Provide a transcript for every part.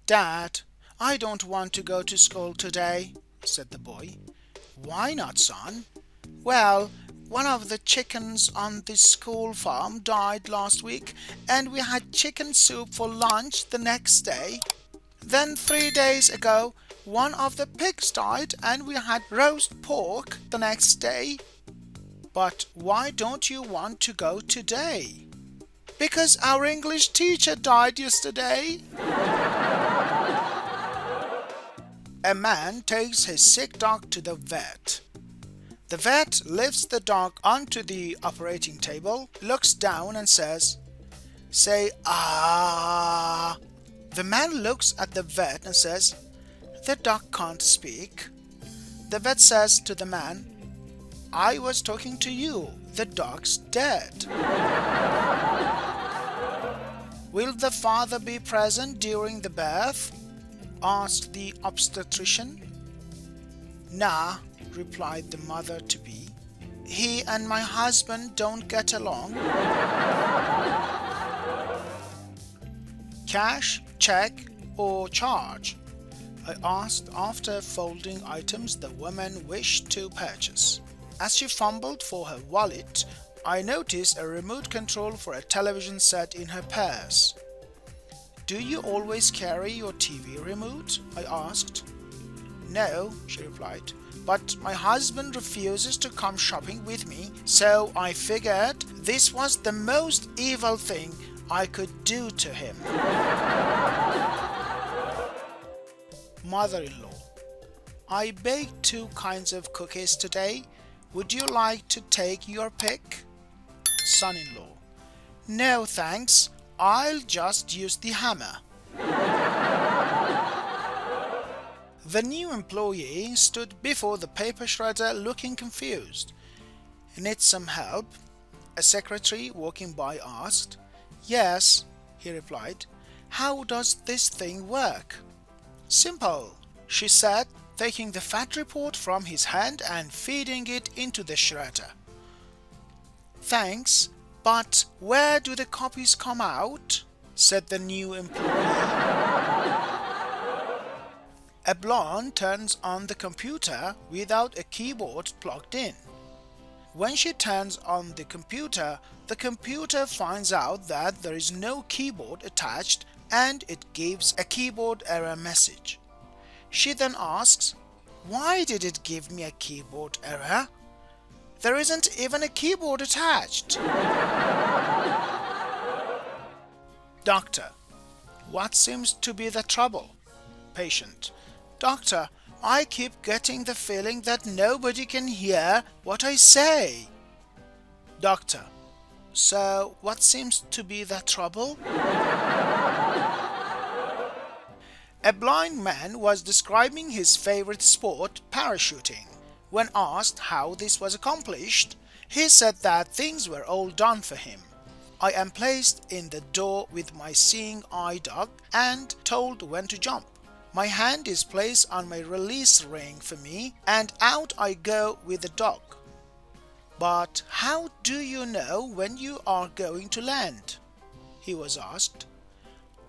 "Dad, I don't want to go to school today," said the boy. "Why not, son?" "Well, one of the chickens on the school farm died last week, and we had chicken soup for lunch the next day. Then 3 days ago, one of the pigs died, and we had roast pork the next day." "But why don't you want to go today?" "Because our English teacher died yesterday." A man takes his sick dog to the vet. The vet lifts the dog onto the operating table, looks down and says, "Say ah." The man looks at the vet and says, "The dog can't speak." The vet says to the man, "I was talking to you. The dog's dead." "Will the father be present during the birth?" asked the obstetrician. "Nah," replied the mother-to-be. "He and my husband don't get along." "Cash, check, or charge?" I asked after folding items the woman wished to purchase. As she fumbled for her wallet, I noticed a remote control for a television set in her purse. "Do you always carry your TV remote?" I asked. "No," she replied, "but my husband refuses to come shopping with me, so I figured this was the most evil thing I could do to him." Mother-in-law: "I baked 2 kinds of cookies today. Would you like to take your pick?" Son-in-law: "No thanks, I'll just use the hammer." The new employee stood before the paper shredder looking confused. "Need some help?" a secretary walking by asked. "Yes," he replied. "How does this thing work?" "Simple," she said, taking the fat report from his hand and feeding it into the shredder. "Thanks, but where do the copies come out?" said the new employee. A blonde turns on the computer without a keyboard plugged in. When she turns on the computer finds out that there is no keyboard attached and it gives a keyboard error message. She then asks, "Why did it give me a keyboard error? There isn't even a keyboard attached." Doctor: "What seems to be the trouble?" Patient: "Doctor, I keep getting the feeling that nobody can hear what I say." Doctor: "So what seems to be the trouble?" A blind man was describing his favorite sport, parachuting. When asked how this was accomplished, he said that things were all done for him. "I am placed in the door with my seeing eye dog and told when to jump. My hand is placed on my release ring for me, and out I go with the dog." "But how do you know when you are going to land?" he was asked.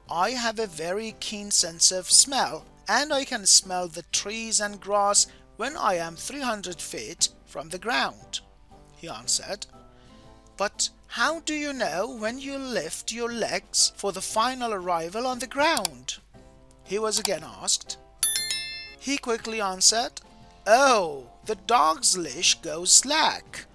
"I have a very keen sense of smell, and I can smell the trees and grass when I am 300 feet from the ground," he answered. "But how do you know when you lift your legs for the final arrival on the ground?" he was again asked. He quickly answered, "Oh, the dog's leash goes slack."